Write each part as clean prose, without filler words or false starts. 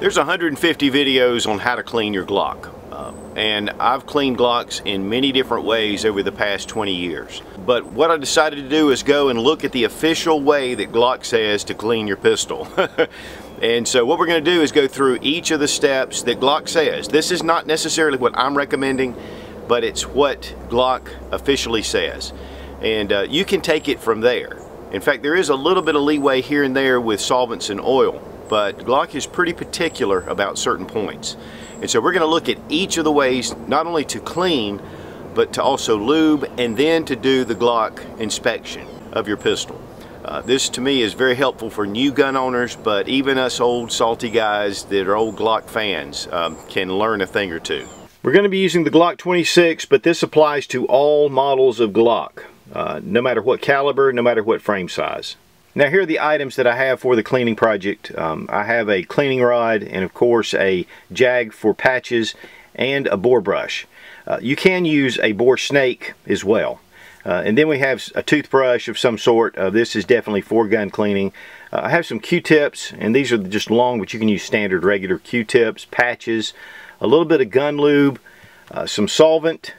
There's 150 videos on how to clean your Glock. And I've cleaned Glocks in many different ways over the past 20 years. But what I decided to do is go and look at the official way that Glock says to clean your pistol. And so what we're going to do is go through each of the steps that Glock says. This is not necessarily what I'm recommending, but it's what Glock officially says. And you can take it from there. In fact, there is a little bit of leeway here and there with solvents and oil, but Glock is pretty particular about certain points. And so we're going to look at each of the ways, not only to clean, but to also lube, and then to do the Glock inspection of your pistol. This to me is very helpful for new gun owners, but even us old salty guys that are old Glock fans can learn a thing or two. We're going to be using the Glock 26, but this applies to all models of Glock, no matter what caliber, no matter what frame size. Now here are the items that I have for the cleaning project. I have a cleaning rod and of course a jag for patches and a bore brush. You can use a bore snake as well. And then we have a toothbrush of some sort. This is definitely for gun cleaning. I have some Q-tips, and these are just long, but you can use standard regular Q-tips, patches, a little bit of gun lube, some solvent,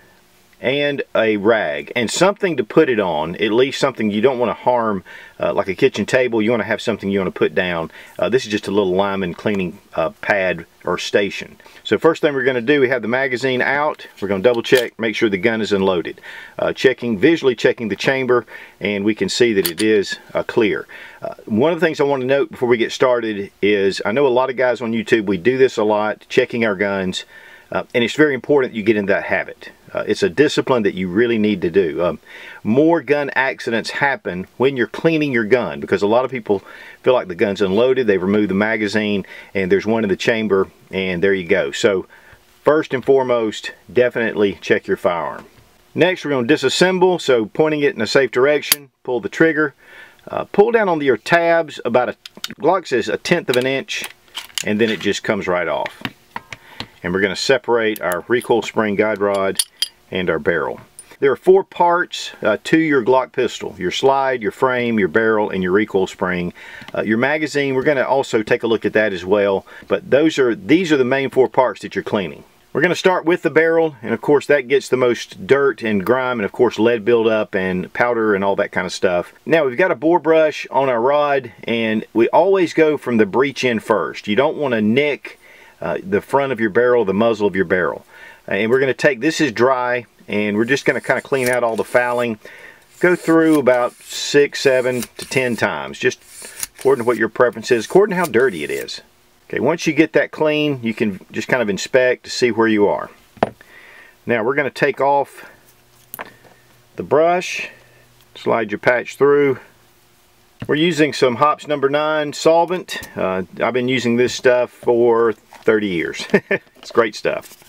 and a rag, and something to put it on, at least something you don't want to harm, like a kitchen table. You want to have something you want to put down. This is just a little lineman cleaning pad or station. So first thing we're going to do, we have the magazine out. We're going to double check, make sure the gun is unloaded. Visually checking the chamber, and we can see that it is clear. One of the things I want to note before we get started is, I know a lot of guys on YouTube, we do this a lot, checking our guns, and it's very important that you get in that habit. It's a discipline that you really need to do. More gun accidents happen when you're cleaning your gun, because a lot of people feel like the gun's unloaded, they've removed the magazine, and there's one in the chamber, and there you go. So first and foremost, definitely check your firearm. Next, we're going to disassemble, so pointing it in a safe direction, pull the trigger, pull down on your tabs about Glock says 1/10 of an inch, and then it just comes right off. And we're going to separate our recoil spring guide rod and our barrel. There are 4 parts to your Glock pistol: your slide, your frame, your barrel, and your recoil spring. Your magazine, we're going to also take a look at that as well, but these are the main 4 parts that you're cleaning. We're going to start with the barrel, and of course that gets the most dirt and grime and of course lead buildup and powder and all that kind of stuff. Now we've got a bore brush on our rod, and we always go from the breech end first. You don't want to nick the front of your barrel, the muzzle of your barrel. And we're going to take, this is dry, and we're just going to kind of clean out all the fouling. Go through about 6, 7 to 10 times, just according to what your preference is, according to how dirty it is. Okay, once you get that clean, you can just kind of inspect to see where you are. Now we're going to take off the brush, slide your patch through. We're using some Hops No. 9 solvent. I've been using this stuff for 30 years. It's great stuff.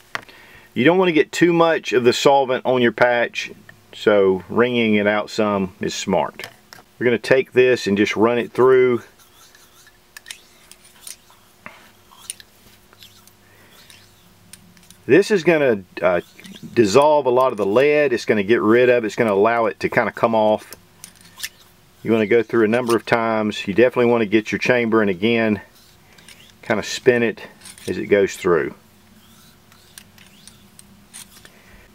You don't want to get too much of the solvent on your patch, so wringing it out some is smart. We're going to take this and just run it through. This is going to dissolve a lot of the lead. It's going to get rid of it. It's going to allow it to kind of come off. You want to go through a number of times. You definitely want to get your chamber, and again, kind of spin it as it goes through.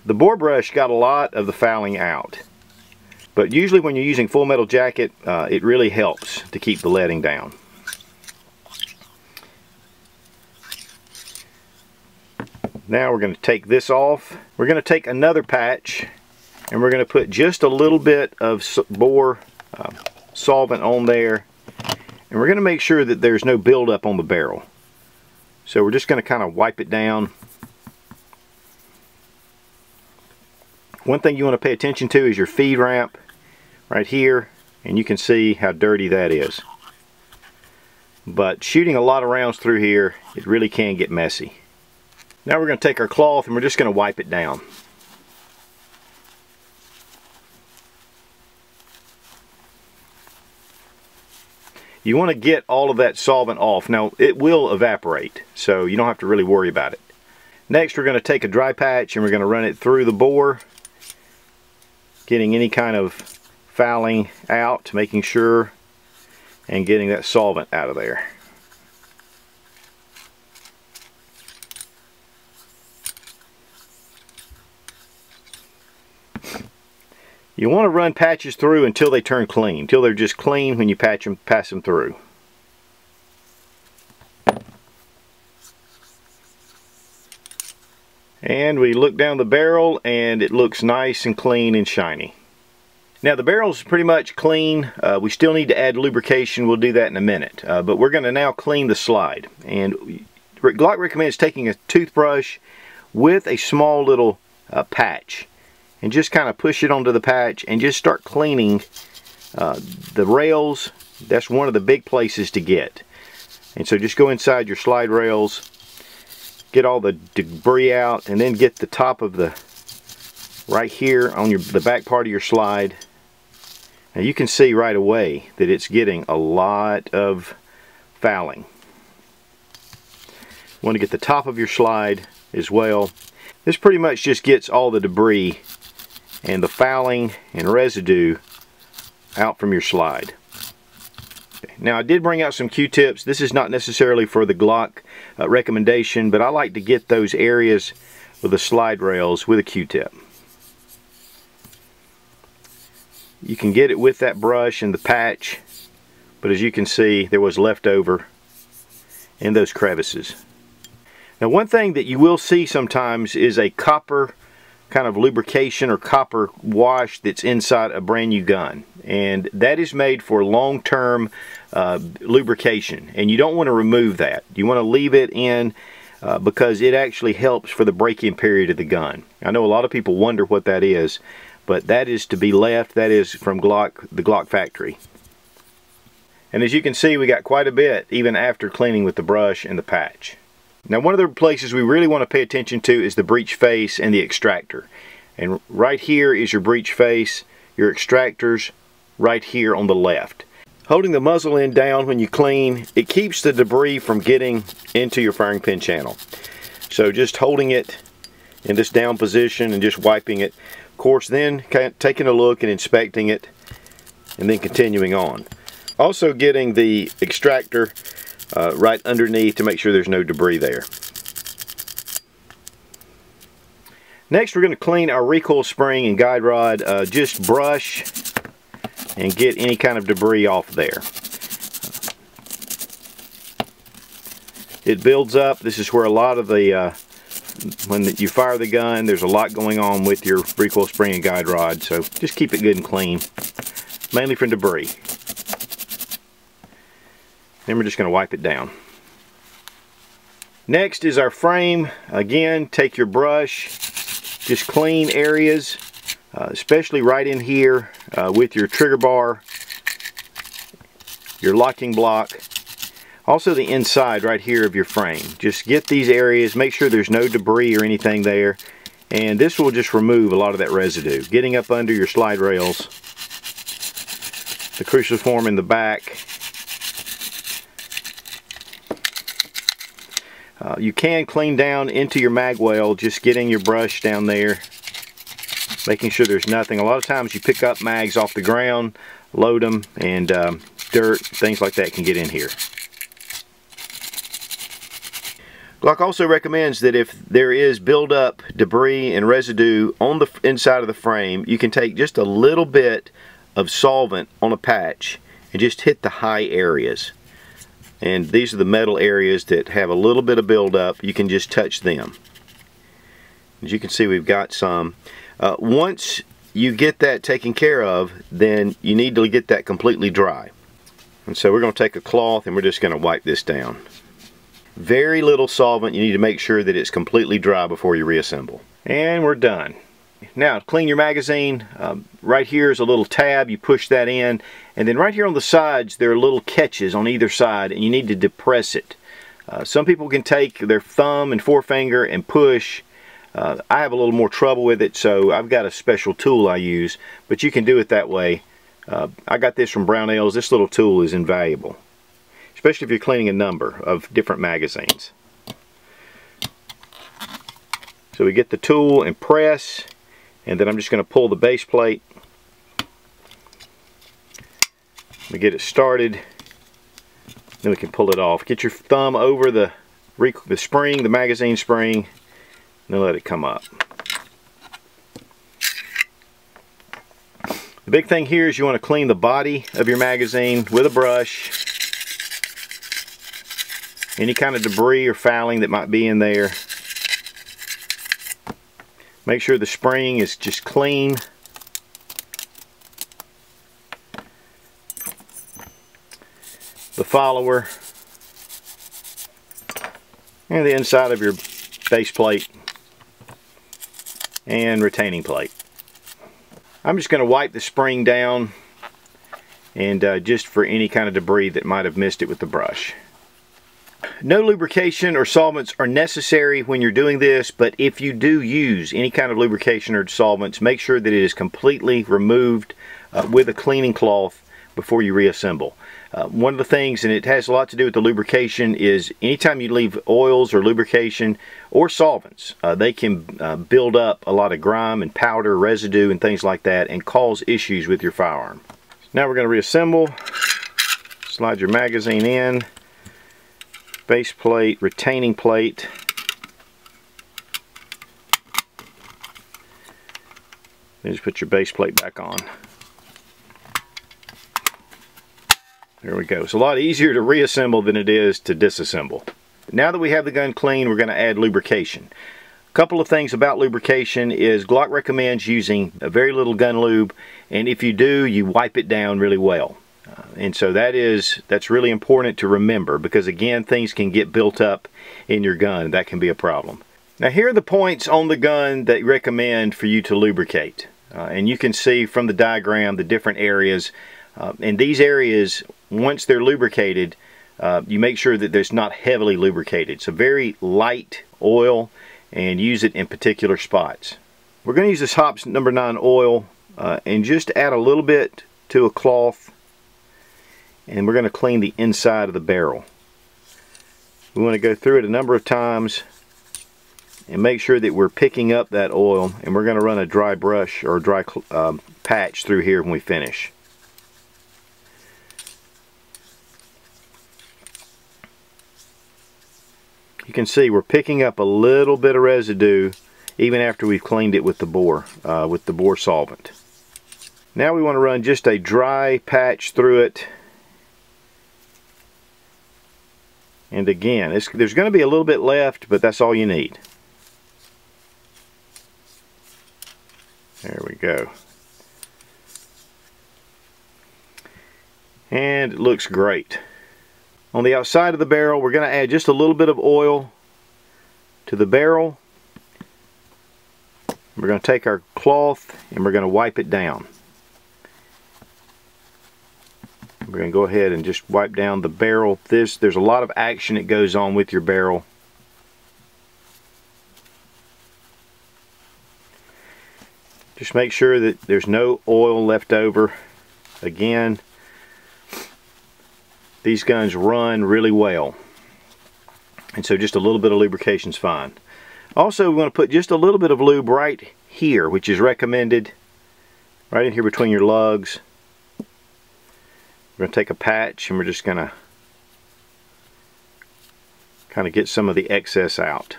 The bore brush got a lot of the fouling out, but usually when you're using Full Metal Jacket, it really helps to keep the leading down. Now we're going to take this off. We're going to take another patch, and we're going to put just a little bit of bore solvent on there, and we're going to make sure that there's no buildup on the barrel. So we're just going to kind of wipe it down. One thing you want to pay attention to is your feed ramp right here, and you can see how dirty that is. But shooting a lot of rounds through here, it really can get messy. Now we're going to take our cloth and we're just going to wipe it down. You want to get all of that solvent off. Now it will evaporate, so you don't have to really worry about it. Next we're going to take a dry patch and we're going to run it through the bore, getting any kind of fouling out, making sure, and getting that solvent out of there. You want to run patches through until they turn clean, until they're just clean when you pass them through. And we look down the barrel and it looks nice and clean and shiny. Now the barrel's pretty much clean. We still need to add lubrication. We'll do that in a minute. But we're going to now clean the slide. And Glock recommends taking a toothbrush with a small little patch. And just kind of push it onto the patch and just start cleaning the rails. That's one of the big places to get. And so just go inside your slide rails, get all the debris out, and then get the top of the, right here on the back part of your slide. Now you can see right away that it's getting a lot of fouling. You want to get the top of your slide as well. This pretty much just gets all the debris and the fouling and residue out from your slide. Now I did bring out some Q-tips. This is not necessarily for the Glock recommendation, but I like to get those areas with the slide rails with a Q-tip. You can get it with that brush and the patch, but as you can see, there was leftover in those crevices. Now one thing that you will see sometimes is a copper kind of lubrication or copper wash that's inside a brand new gun, and that is made for long-term lubrication, and you don't want to remove that. You want to leave it in because it actually helps for the break-in period of the gun. I know a lot of people wonder what that is, but that is to be left. That is from the Glock factory. And as you can see, we got quite a bit even after cleaning with the brush and the patch. Now one of the places we really want to pay attention to is the breech face and the extractor. And right here is your breech face, your extractors right here on the left. Holding the muzzle end down when you clean, it keeps the debris from getting into your firing pin channel. So just holding it in this down position and just wiping it. Of course, then taking a look and inspecting it and then continuing on. Also getting the extractor right underneath to make sure there's no debris there. Next we're going to clean our recoil spring and guide rod. Just brush and get any kind of debris off there. It builds up. This is where a lot of the when you fire the gun, there's a lot going on with your recoil spring and guide rod, so just keep it good and clean, mainly from debris. Then we're just going to wipe it down. Next is our frame. Again, take your brush, just clean areas, especially right in here with your trigger bar, your locking block, also the inside right here of your frame. Just get these areas, make sure there's no debris or anything there, and this will just remove a lot of that residue. Getting up under your slide rails, the cruciform in the back. You can clean down into your mag well, just getting your brush down there, making sure there's nothing. A lot of times you pick up mags off the ground, load them, and dirt, things like that can get in here. Glock also recommends that if there is buildup, debris, and residue on the inside of the frame, you can take just a little bit of solvent on a patch and just hit the high areas. And these are the metal areas that have a little bit of buildup. You can just touch them. As you can see, we've got some. Once you get that taken care of, then you need to get that completely dry. And so we're going to take a cloth and we're just going to wipe this down. Very little solvent. You need to make sure that it's completely dry before you reassemble. And we're done. Now, clean your magazine. Right here is a little tab. You push that in, and then right here on the sides there are little catches on either side, and you need to depress it. Some people can take their thumb and forefinger and push. I have a little more trouble with it, so I've got a special tool I use, but you can do it that way. I got this from Brownells. This little tool is invaluable, especially if you're cleaning a number of different magazines. So we get the tool and press, and then I'm just going to pull the base plate. We get it started, then we can pull it off. Get your thumb over the spring, the magazine spring, and then let it come up. The big thing here is you want to clean the body of your magazine with a brush. Any kind of debris or fouling that might be in there. Make sure the spring is just clean. The follower. And the inside of your base plate. And retaining plate. I'm just going to wipe the spring down and just for any kind of debris that might have missed it with the brush. No lubrication or solvents are necessary when you're doing this, but if you do use any kind of lubrication or solvents, make sure that it is completely removed with a cleaning cloth before you reassemble. One of the things, and it has a lot to do with the lubrication, is anytime you leave oils or lubrication or solvents, they can build up a lot of grime and powder, residue, and things like that, and cause issues with your firearm. Now we're going to reassemble. Slide your magazine in. Base plate, retaining plate. Then just put your base plate back on. There we go. It's a lot easier to reassemble than it is to disassemble. Now that we have the gun clean, we're going to add lubrication. A couple of things about lubrication is Glock recommends using a very little gun lube, and if you do, you wipe it down really well. And so that's really important to remember, because again, things can get built up in your gun. That can be a problem. Now here are the points on the gun that recommend for you to lubricate. And you can see from the diagram the different areas. And these areas, once they're lubricated, you make sure that there's not heavily lubricated. So very light oil, and use it in particular spots. We're going to use this Hops number 9 oil and just add a little bit to a cloth, and we're going to clean the inside of the barrel. We want to go through it a number of times and make sure that we're picking up that oil, and we're going to run a dry brush or a dry patch through here when we finish. You can see we're picking up a little bit of residue even after we've cleaned it with the bore solvent. Now we want to run just a dry patch through it. And again, there's going to be a little bit left, but that's all you need. There we go. And it looks great. On the outside of the barrel, we're going to add just a little bit of oil to the barrel. We're going to take our cloth and we're going to wipe it down. We're going to go ahead and just wipe down the barrel. There's a lot of action that goes on with your barrel. Just make sure that there's no oil left over. Again, these guns run really well, and so just a little bit of lubrication is fine. Also, we want to put just a little bit of lube right here, which is recommended, right in here between your lugs. We're going to take a patch and we're just going to kind of get some of the excess out.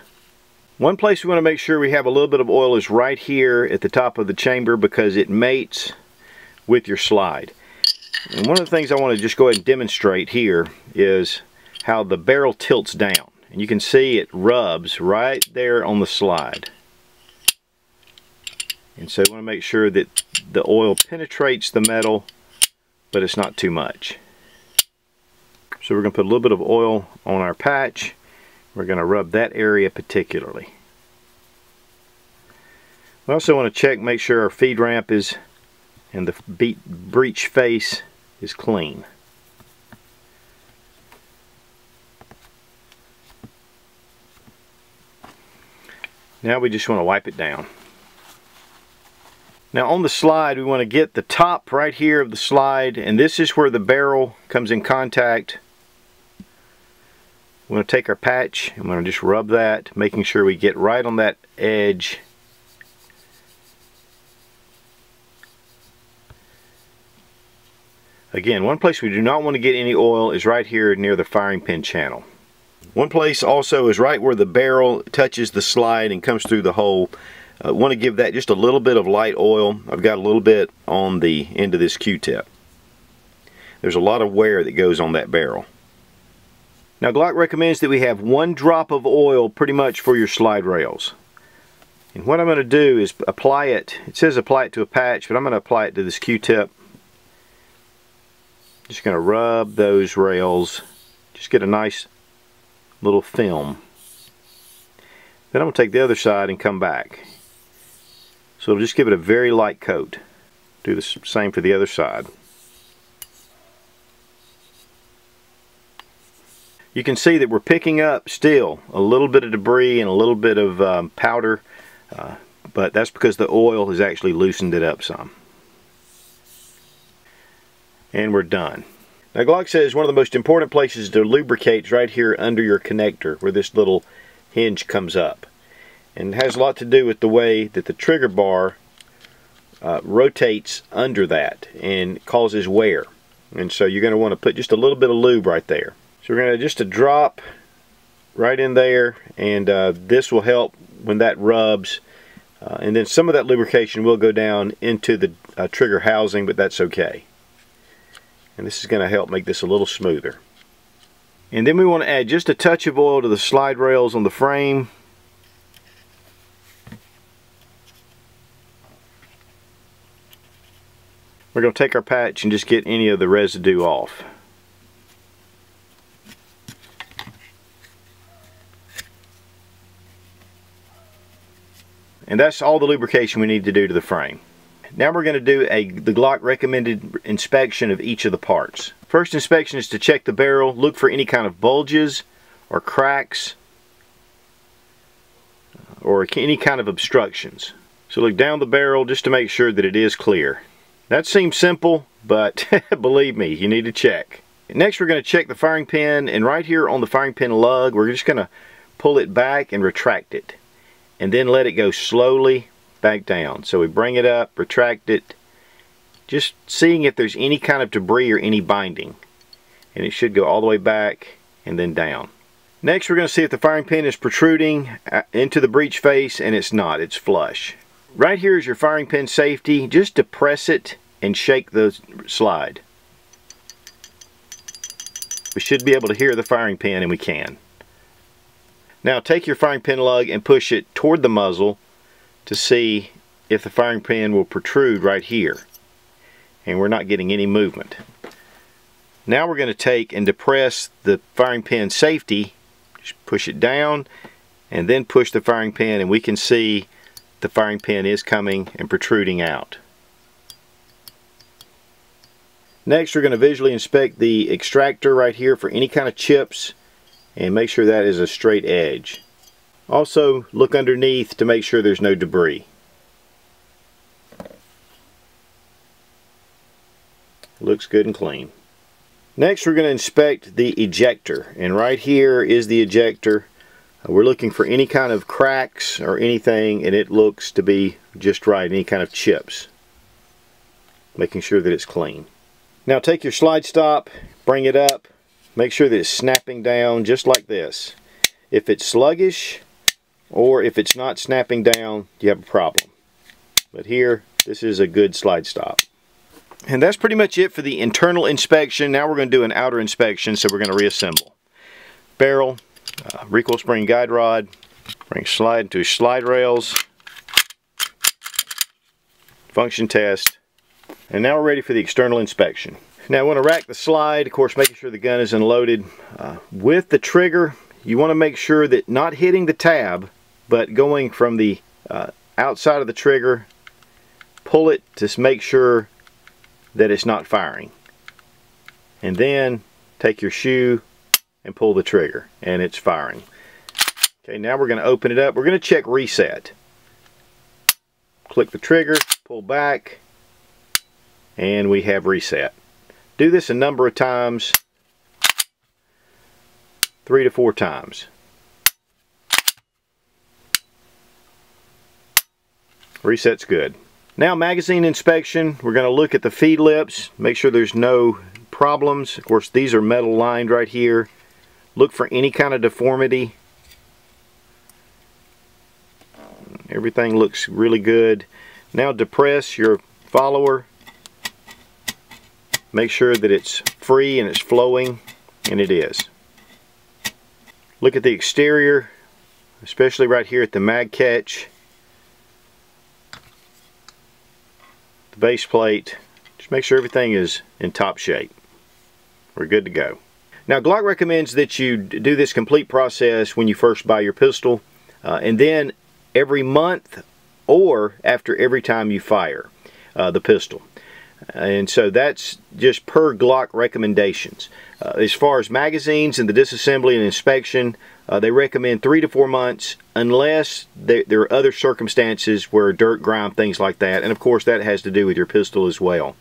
One place we want to make sure we have a little bit of oil is right here at the top of the chamber, because it mates with your slide. And one of the things I want to just go ahead and demonstrate here is how the barrel tilts down. And you can see it rubs right there on the slide. And so we want to make sure that the oil penetrates the metal, but it's not too much. So we're going to put a little bit of oil on our patch. We're going to rub that area particularly. We also want to check, make sure our feed ramp is, and the breech face is clean. Now we just want to wipe it down. Now on the slide, we want to get the top right here of the slide, and this is where the barrel comes in contact. We're going to take our patch and we're going to just rub that, making sure we get right on that edge. Again, one place we do not want to get any oil is right here near the firing pin channel. One place also is right where the barrel touches the slide and comes through the hole. want to give that just a little bit of light oil. I've got a little bit on the end of this Q-tip. There's a lot of wear that goes on that barrel. Now Glock recommends that we have 1 drop of oil pretty much for your slide rails. And what I'm going to do is apply it. It says apply it to a patch, but I'm going to apply it to this Q-tip. Just going to rub those rails. Just get a nice little film. Then I'm going to take the other side and come back. So it'll just give it a very light coat. Do the same for the other side. You can see that we're picking up still a little bit of debris and a little bit of powder, but that's because the oil has actually loosened it up some. And we're done. Now Glock says one of the most important places to lubricate is right here under your connector where this little hinge comes up. And it has a lot to do with the way that the trigger bar rotates under that and causes wear. And so you're going to want to put just a little bit of lube right there. So we're going to just a drop right in there, and this will help when that rubs. And then some of that lubrication will go down into the trigger housing, but that's okay. And this is going to help make this a little smoother. And then we want to add just a touch of oil to the slide rails on the frame. We're going to take our patch and just get any of the residue off. And that's all the lubrication we need to do to the frame. Now we're going to do the Glock recommended inspection of each of the parts. First inspection is to check the barrel, look for any kind of bulges or cracks or any kind of obstructions. So look down the barrel just to make sure that it is clear. That seems simple, but believe me, you need to check. Next we're going to check the firing pin, and right here on the firing pin lug we're just going to pull it back and retract it. And then let it go slowly back down. So we bring it up, retract it, just seeing if there's any kind of debris or any binding. And it should go all the way back and then down. Next we're going to see if the firing pin is protruding into the breech face, and it's not, it's flush. Right here is your firing pin safety. Just depress it and shake the slide. We should be able to hear the firing pin, and we can. Now take your firing pin lug and push it toward the muzzle to see if the firing pin will protrude right here. And we're not getting any movement. Now we're going to take and depress the firing pin safety. Just push it down and then push the firing pin, and we can see the firing pin is coming and protruding out. Next we're going to visually inspect the extractor right here for any kind of chips and make sure that is a straight edge. Also look underneath to make sure there's no debris. Looks good and clean. Next we're going to inspect the ejector, and right here is the ejector. We're looking for any kind of cracks or anything, and it looks to be just right, any kind of chips. Making sure that it's clean. Now take your slide stop, bring it up, make sure that it's snapping down just like this. If it's sluggish or if it's not snapping down, you have a problem. But here, this is a good slide stop. And that's pretty much it for the internal inspection. Now we're going to do an outer inspection, so we're going to reassemble. Barrel, recoil spring guide rod, bring slide to slide rails, function test, and now we're ready for the external inspection. Now I want to rack the slide, of course making sure the gun is unloaded. With the trigger, you want to make sure that not hitting the tab, but going from the outside of the trigger, pull it to make sure that it's not firing. And then take your shoe and pull the trigger, and it's firing. Okay, now we're going to open it up. We're going to check reset. Click the trigger, pull back, and we have reset. Do this a number of times, 3 to 4 times. Reset's good. Now magazine inspection. We're going to look at the feed lips, make sure there's no problems. Of course these are metal lined right here. Look for any kind of deformity. Everything looks really good. Now depress your follower. Make sure that it's free and it's flowing, and it is. Look at the exterior, especially right here at the mag catch. The base plate. Just make sure everything is in top shape. We're good to go. Now Glock recommends that you do this complete process when you first buy your pistol, and then every month or after every time you fire the pistol. And so that's just per Glock recommendations. As far as magazines and the disassembly and inspection, they recommend 3 to 4 months unless there are other circumstances where dirt, grime, things like that. And of course that has to do with your pistol as well.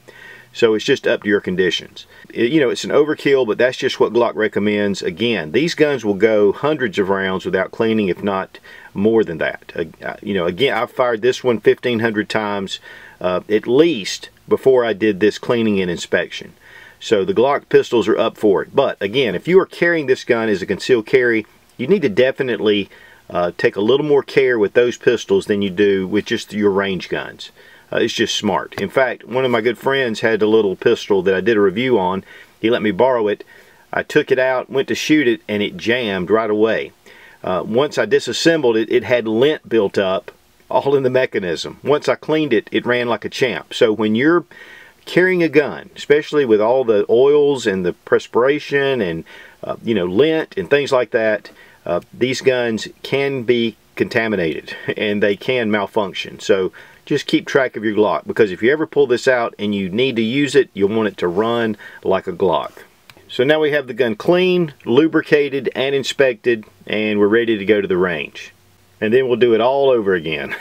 So it's just up to your conditions. You know, it's an overkill, but that's just what Glock recommends. Again, these guns will go hundreds of rounds without cleaning, if not more than that. You know, again, I've fired this one 1,500 times at least before I did this cleaning and inspection. So the Glock pistols are up for it. But again, if you are carrying this gun as a concealed carry, you need to definitely take a little more care with those pistols than you do with just your range guns. It's just smart. In fact, one of my good friends had a little pistol that I did a review on. He let me borrow it. I took it out, went to shoot it, and it jammed right away. Once I disassembled it, it had lint built up all in the mechanism. Once I cleaned it, it ran like a champ. So when you're carrying a gun, especially with all the oils and the perspiration and you know, lint and things like that, these guns can be contaminated and they can malfunction. So just keep track of your Glock, because if you ever pull this out and you need to use it, you'll want it to run like a Glock. So now we have the gun clean, lubricated, and inspected, and we're ready to go to the range. And then we'll do it all over again.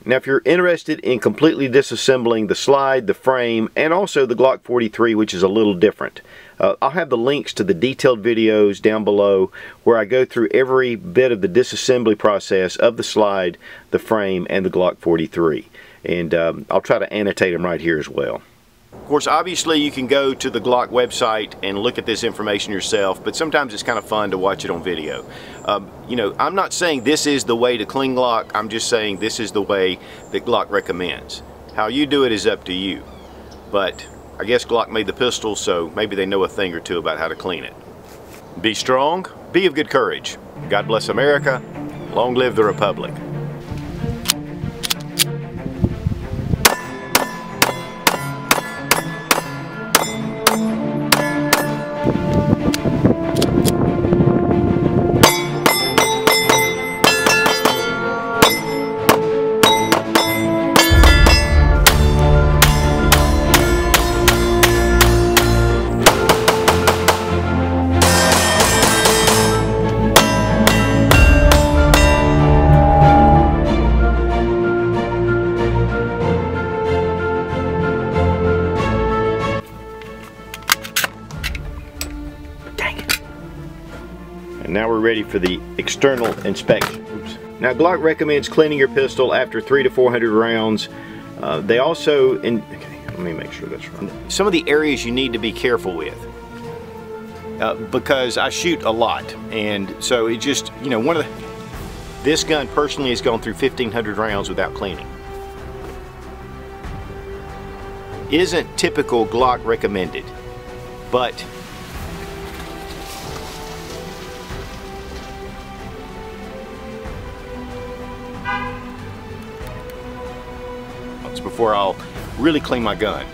Now if you're interested in completely disassembling the slide, the frame, and also the Glock 43, which is a little different, I'll have the links to the detailed videos down below where I go through every bit of the disassembly process of the slide, the frame, and the Glock 43. And I'll try to annotate them right here as well. Of course, obviously you can go to the Glock website and look at this information yourself, but sometimes it's kind of fun to watch it on video. You know, I'm not saying this is the way to clean Glock, I'm just saying this is the way that Glock recommends. How you do it is up to you. But I guess Glock made the pistol, so maybe they know a thing or two about how to clean it. Be strong, be of good courage. God bless America, long live the Republic. And now we're ready for the external inspection. Oops. Now Glock recommends cleaning your pistol after 300 to 400 rounds. They also, okay, let me make sure that's right. Some of the areas you need to be careful with, because I shoot a lot, and so it just, you know, this gun personally has gone through 1,500 rounds without cleaning. Isn't typical Glock recommended, but before I'll really clean my gun.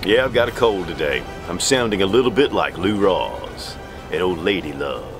Yeah, I've got a cold today. I'm sounding a little bit like Lou Rawls, an old lady love.